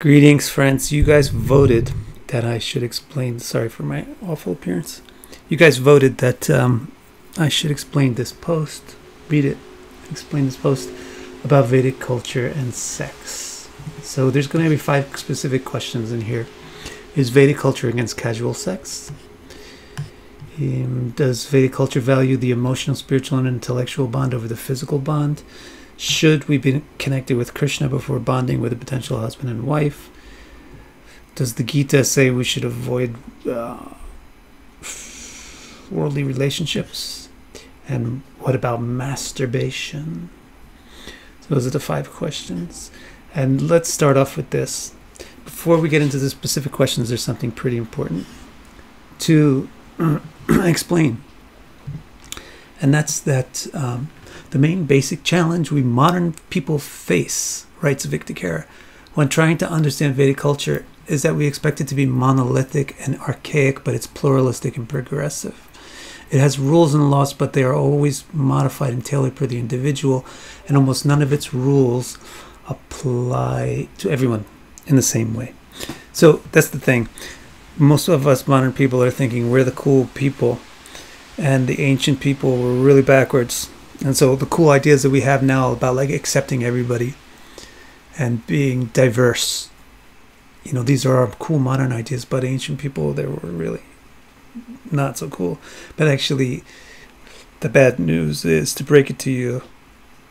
Greetings, friends. You guys voted that I should explain. Sorry for my awful appearance. You guys voted that I should explain this post. Read it. Explain this post about Vedic culture and sex. So there's going to be 5 specific questions in here. Is Vedic culture against casual sex? Does Vedic culture value the emotional, spiritual, and intellectual bond over the physical bond? Should we be connected with Krishna before bonding with a potential husband and wife? Does the Gita say we should avoid worldly relationships? And what about masturbation? So those are the 5 questions. And let's start off with this. Before we get into the specific questions, there's something pretty important to explain. And that's that the main basic challenge we modern people face, writes Victor, when trying to understand Vedic culture is that we expect it to be monolithic and archaic, but it's pluralistic and progressive. It has rules and laws, but they are always modified and tailored for the individual, and almost none of its rules apply to everyone in the same way. So that's the thing. Most of us modern people are thinking we're the cool people, and the ancient people were really backwards. And so the cool ideas that we have now about like accepting everybody and being diverse, you know, these are our cool modern ideas, but ancient people, they were really not so cool. But actually, the bad news is, to break it to you,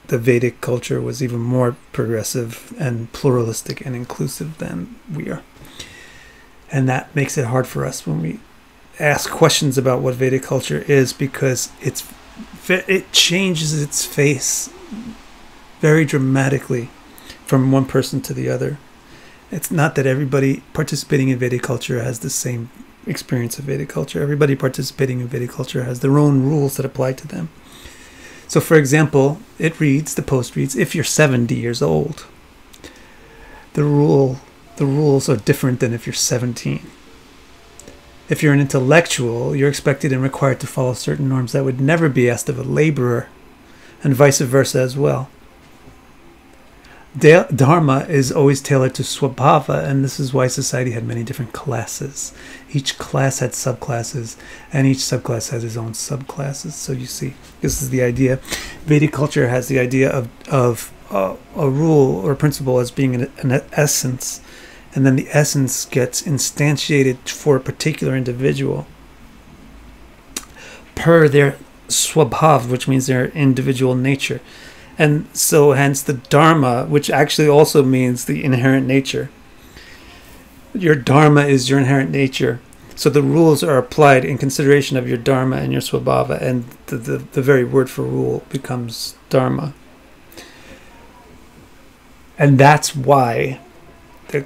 the Vedic culture was even more progressive and pluralistic and inclusive than we are. And that makes it hard for us when we ask questions about what Vedic culture is, because it changes its face very dramatically from one person to the other. It's not that everybody participating in Vedic culture has the same experience of Vedic culture. Everybody participating in Vedic culture has their own rules that apply to them. So for example, the post reads, if you're 70 years old, the rules are different than if you're 17. If you're an intellectual, you're expected and required to follow certain norms that would never be asked of a laborer, and vice versa as well. Dharma is always tailored to Swabhava, and this is why society had many different classes. Each class had subclasses, and each subclass has its own subclasses. So you see, this is the idea. Vedic culture has the idea of a rule or principle as being an essence, and then the essence gets instantiated for a particular individual per their swabhav, which means their individual nature. And so hence the dharma, which actually also means the inherent nature. Your dharma is your inherent nature. So the rules are applied in consideration of your dharma and your swabhava, and the very word for rule becomes dharma. And that's why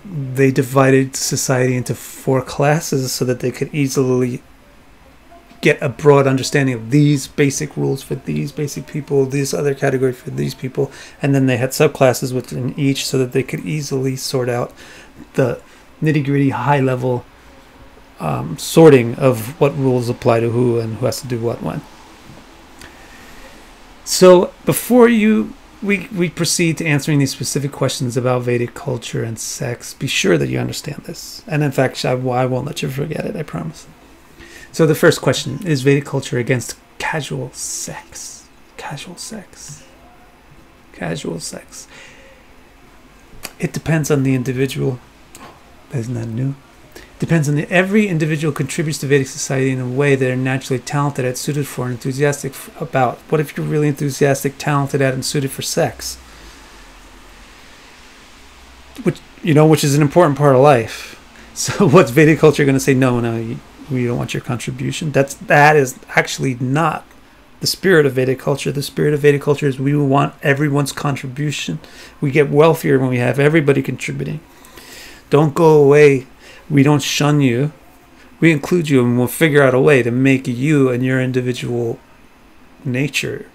they divided society into 4 classes, so that they could easily get a broad understanding of these basic rules for these basic people, this other category for these people, and then they had subclasses within each, so that they could easily sort out the nitty-gritty high-level sorting of what rules apply to who and who has to do what when. So before we proceed to answering these specific questions about Vedic culture and sex, be sure that you understand this. And in fact, I won't let you forget it, I promise. So the first question, is Vedic culture against casual sex? Casual sex. Casual sex. It depends on the individual. Isn't that new? Depends on every individual contributes to Vedic society in a way they're naturally talented at, suited for, and enthusiastic about. What if you're really enthusiastic, talented at, and suited for sex? Which is an important part of life. So what's Vedic culture going to say? No, we don't want your contribution. That is actually not the spirit of Vedic culture. The spirit of Vedic culture is we want everyone's contribution. We get wealthier when we have everybody contributing. Don't go away. We don't shun you. We include you, and we'll figure out a way to make you and your individual nature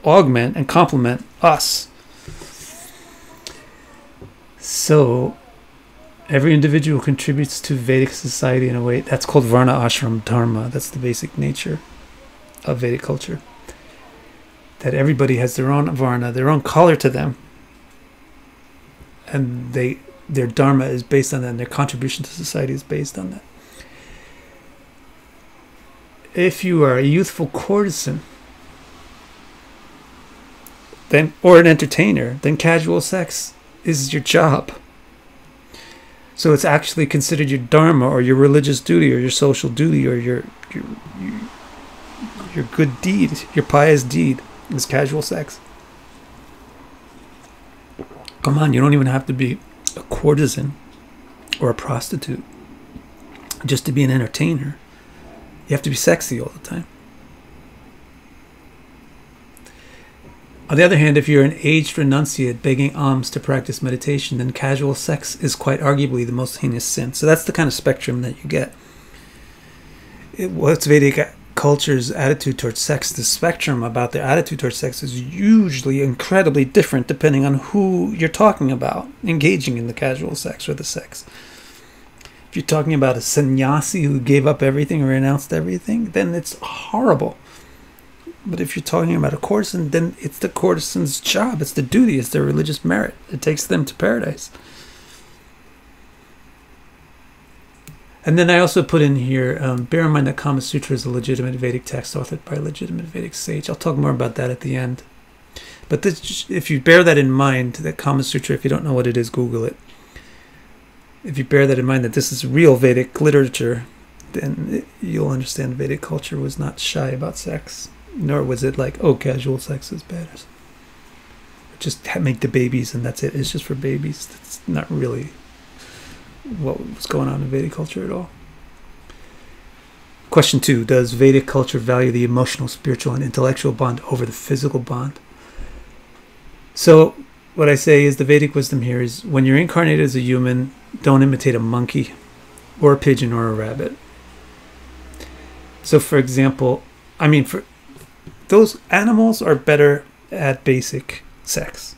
augment and complement us. So every individual contributes to Vedic society in a way. That's called Varna Ashram Dharma. That's the basic nature of Vedic culture. That everybody has their own Varna, their own color to them. And they their dharma is based on that, and their contribution to society is based on that. If you are a youthful courtesan, then, or an entertainer, then casual sex is your job. So it's actually considered your dharma, or your religious duty, or your social duty, or your good deed, your pious deed is casual sex. Come on, you don't even have to be a courtesan or a prostitute just to be an entertainer. You have to be sexy all the time. On the other hand, if you're an aged renunciate begging alms to practice meditation, then casual sex is quite arguably the most heinous sin. So that's the kind of spectrum that you get. What's Vedic culture's attitude towards sex? The spectrum about their attitude towards sex is usually incredibly different depending on who you're talking about engaging in the casual sex or the sex. If you're talking about a sannyasi who gave up everything or renounced everything, then it's horrible. But if you're talking about a courtesan, then it's the courtesan's job. It's the duty. It's their religious merit. It takes them to paradise. And then I also put in here, bear in mind that Kama Sutra is a legitimate Vedic text authored by a legitimate Vedic sage. I'll talk more about that at the end. But this, if you bear that in mind, that Kama Sutra, if you don't know what it is, Google it. If you bear that in mind, that this is real Vedic literature, then you'll understand Vedic culture was not shy about sex. Nor was it like, oh, casual sex is bad. Just make the babies and that's it. It's just for babies. That's not really what was going on in Vedic culture at all. Question 2. Does Vedic culture value the emotional, spiritual, and intellectual bond over the physical bond? So what I say is the Vedic wisdom here is when you're incarnated as a human, don't imitate a monkey or a pigeon or a rabbit. So for example, for those animals are better at basic sex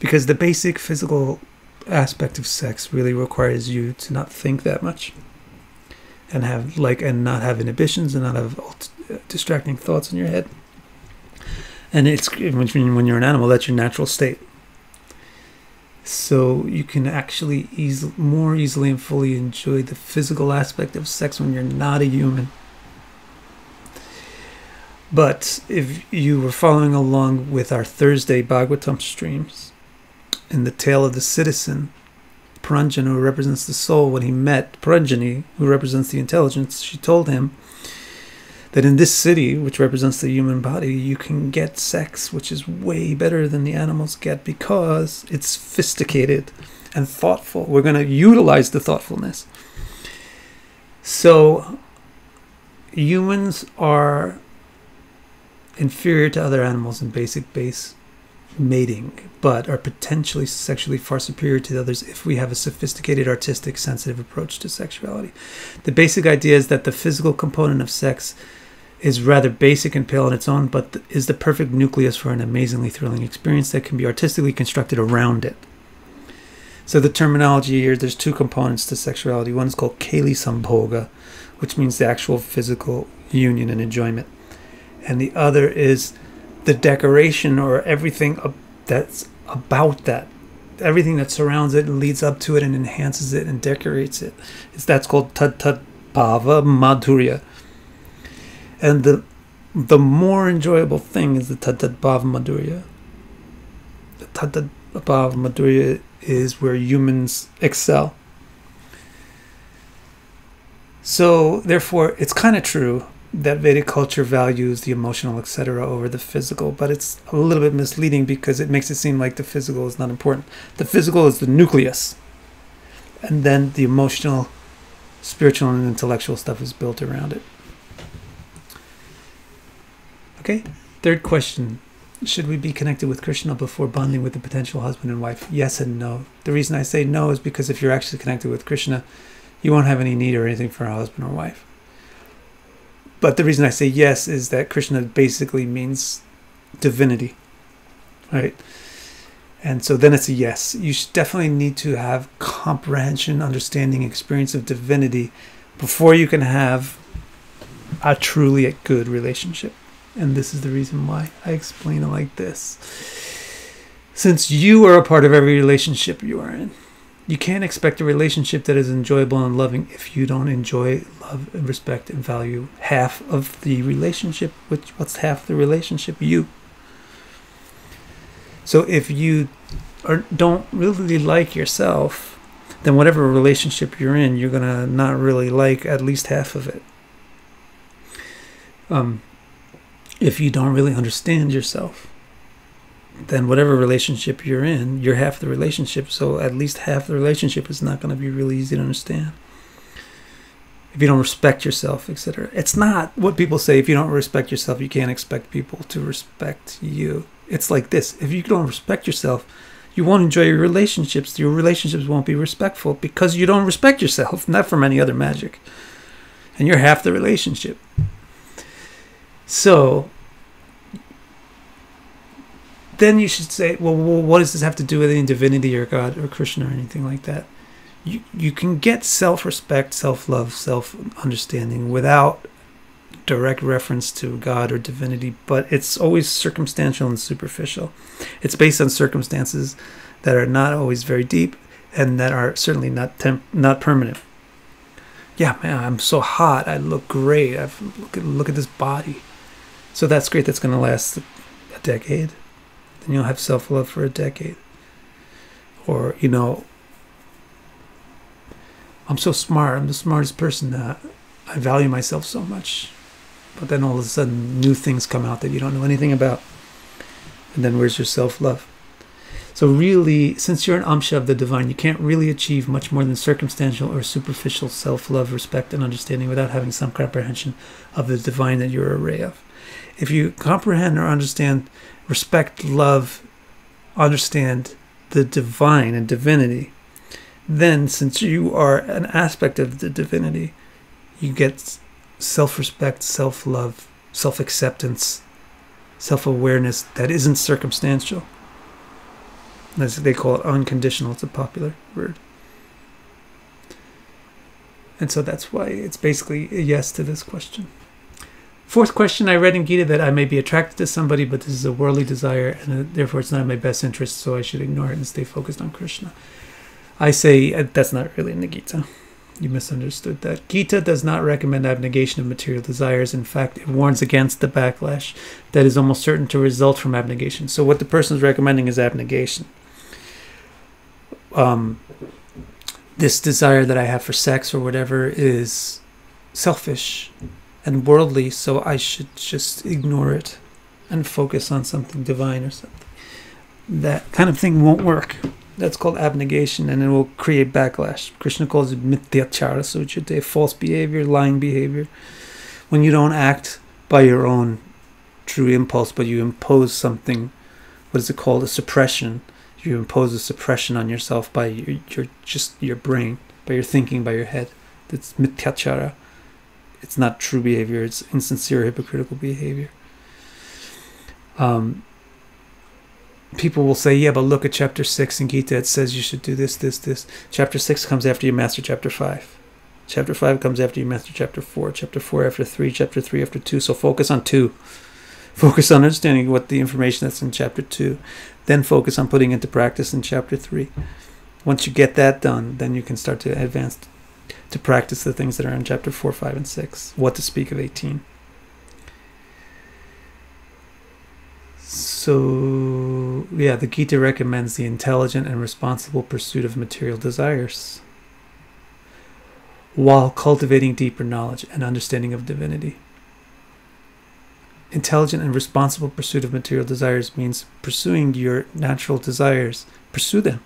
because the basic physical aspect of sex really requires you to not think that much and not have inhibitions and not have distracting thoughts in your head. And it's when you're an animal, that's your natural state. So you can actually more easily and fully enjoy the physical aspect of sex when you're not a human. But if you were following along with our Thursday Bhagavatam streams, in the tale of the citizen, Puranjana, who represents the soul, when he met Puranjani, who represents the intelligence, she told him that in this city, which represents the human body, you can get sex, which is way better than the animals get because it's sophisticated and thoughtful. We're going to utilize the thoughtfulness. So humans are inferior to other animals in basic base mating, but are potentially sexually far superior to the others if we have a sophisticated, artistic, sensitive approach to sexuality. The basic idea is that the physical component of sex is rather basic and pale on its own, but is the perfect nucleus for an amazingly thrilling experience that can be artistically constructed around it. So the terminology here, there's two components to sexuality. One is called Kali Sambhoga, which means the actual physical union and enjoyment. And the other is the decoration, or everything that's about that. Everything that surrounds it and leads up to it and enhances it and decorates it. That's called Tad Bhava Madhurya. And the more enjoyable thing is the Tad Bhava Madhurya. The Tad Bhava Madhurya is where humans excel. So, therefore, it's kind of true that Vedic culture values the emotional, etc., over the physical, but it's a little bit misleading because it makes it seem like the physical is not important. The physical is the nucleus, and then the emotional, spiritual, and intellectual stuff is built around it. Okay, third question. Should we be connected with Krishna before bonding with a potential husband and wife? Yes and no. The reason I say no is because if you're actually connected with Krishna, you won't have any need or anything for a husband or wife. But the reason I say yes is that Krishna basically means divinity, right? And so then it's a yes. You definitely need to have comprehension, understanding, experience of divinity before you can have a truly good relationship. And this is the reason why I explain it like this. Since you are a part of every relationship you are in, You can't expect a relationship that is enjoyable and loving if you don't enjoy, love, and respect and value half of the relationship. What's half the relationship? You. So if you don't really like yourself, then whatever relationship you're in, you're going to not really like at least half of it. If you don't really understand yourself, then whatever relationship you're in, you're half the relationship, so at least half the relationship is not going to be really easy to understand. If you don't respect yourself, etc. It's not what people say, if you don't respect yourself, you can't expect people to respect you. It's like this: if you don't respect yourself, you won't enjoy your relationships. Your relationships won't be respectful because you don't respect yourself, not from any other magic. And you're half the relationship. So then you should say, well, what does this have to do with any divinity or God or Krishna or anything like that? You can get self-respect, self-love, self-understanding without direct reference to God or divinity, but it's always circumstantial and superficial. It's based on circumstances that are not always very deep and that are certainly not permanent. Yeah, man, I'm so hot. I look great. Look at this body. So that's great. That's going to last a decade. Then you'll have self-love for a decade. Or, I'm so smart. I'm the smartest person. I value myself so much. But then all of a sudden, new things come out that you don't know anything about. And then where's your self-love? So really, since you're an amsha of the divine, you can't really achieve much more than circumstantial or superficial self-love, respect, and understanding without having some comprehension of the divine that you're a ray of. If you comprehend or understand, respect, love, understand the divine and divinity, then since you are an aspect of the divinity, you get self-respect, self-love, self-acceptance, self-awareness that isn't circumstantial. As they call it, unconditional. It's a popular word. And so that's why it's basically a yes to this question. Fourth question, I read in Gita that I may be attracted to somebody, but this is a worldly desire, and therefore it's not in my best interest, so I should ignore it and stay focused on Krishna. I say that's not really in the Gita. You misunderstood that. Gita does not recommend abnegation of material desires. In fact, it warns against the backlash that is almost certain to result from abnegation. So what the person is recommending is abnegation. This desire that I have for sex or whatever is selfish and worldly, so I should just ignore it and focus on something divine or something. That kind of thing won't work. That's called abnegation, and it will create backlash. Krishna calls it mityachara suchate, false behavior, lying behavior. When you don't act by your own true impulse, but you impose something, what is it called? A suppression. You impose a suppression on yourself by your brain, by your thinking, by your head. That's mityachara. It's not true behavior. It's insincere, hypocritical behavior. People will say, yeah, but look at chapter 6 in Gita. It says you should do this, this, this. Chapter 6 comes after you master chapter 5. Chapter 5 comes after you master chapter 4. Chapter 4 after 3. Chapter 3 after 2. So focus on 2. Focus on understanding what the information that's in chapter 2. Then focus on putting into practice in chapter 3. Once you get that done, then you can start to advance to practice the things that are in chapter 4, 5, and 6. What to speak of 18. So, yeah, the Gita recommends the intelligent and responsible pursuit of material desires while cultivating deeper knowledge and understanding of divinity. Intelligent and responsible pursuit of material desires means pursuing your natural desires. Pursue them,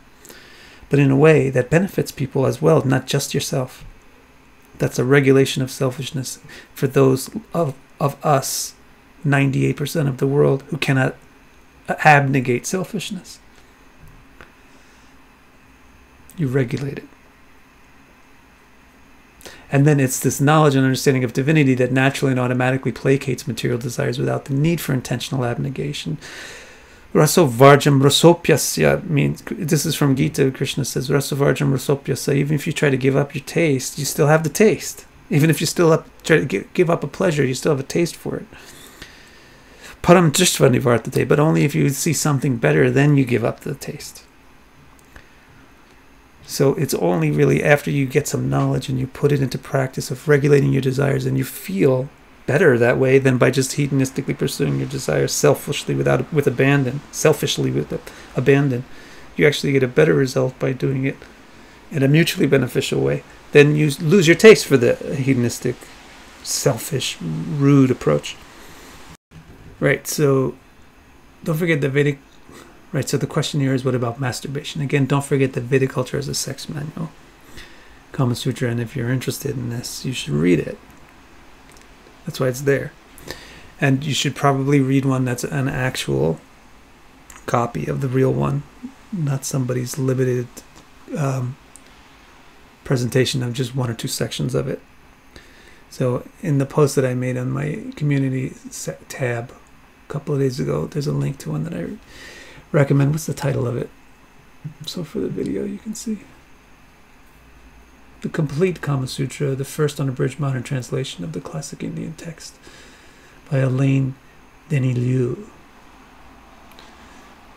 but in a way that benefits people as well, not just yourself. That's a regulation of selfishness for those of us, 98% of the world, who cannot abnegate selfishness. You regulate it. And then it's this knowledge and understanding of divinity that naturally and automatically placates material desires without the need for intentional abnegation. Raso varjam rasopyasya means, this is from Gita, Krishna says, Raso varjam rasopyasya, even if you try to give up your taste, you still have the taste. Even if you still try to give up a pleasure, you still have a taste for it. Param drishva nivartate, but only if you see something better, then you give up the taste. So it's only really after you get some knowledge and you put it into practice of regulating your desires, and you feel better that way than by just hedonistically pursuing your desires selfishly with abandon. You actually get a better result by doing it in a mutually beneficial way. Then you lose your taste for the hedonistic, selfish, rude approach. Right, so don't forget the Vedic. Right, so the question here is, what about masturbation? Again, don't forget that Vedic culture has a sex manual, Kama Sutra, and if you're interested in this, you should read it. That's why it's there. And you should probably read one that's an actual copy of the real one, not somebody's limited presentation of just one or two sections of it. So in the post that I made on my community tab a couple of days ago, there's a link to one that I recommend. What's the title of it? So for the video you can see. The Complete Kama Sutra, the first unabridged modern translation of the classic Indian text, by Elaine Denny Liu.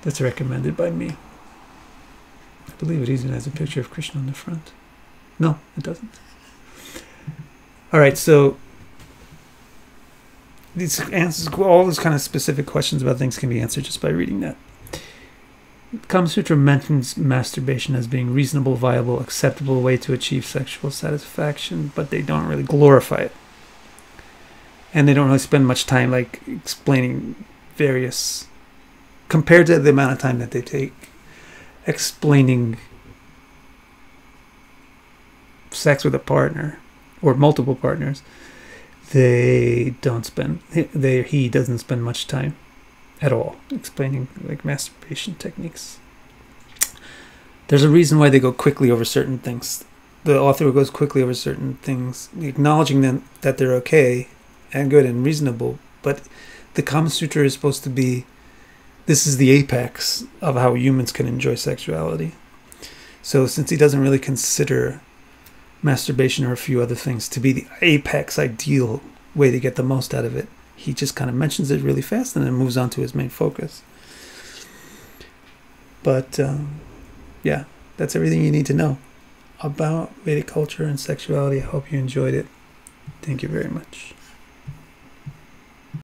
That's recommended by me. I believe it even has a picture of Krishna on the front. No, it doesn't. Alright, so these answers, all those kind of specific questions about things can be answered just by reading that. Kama Sutra mentions masturbation as being reasonable, viable, acceptable way to achieve sexual satisfaction, but they don't really glorify it. And they don't really spend much time like explaining various, compared to the amount of time that they take explaining sex with a partner or multiple partners. He doesn't spend much time at all explaining like masturbation techniques. There's a reason why they go quickly over certain things. The author goes quickly over certain things, acknowledging them that they're okay and good and reasonable, but the Kama Sutra is supposed to be, this is the apex of how humans can enjoy sexuality. So since he doesn't really consider masturbation or a few other things to be the apex ideal way to get the most out of it, he just kind of mentions it really fast and then moves on to his main focus. But yeah, that's everything you need to know about Vedic culture and sexuality. I hope you enjoyed it. Thank you very much.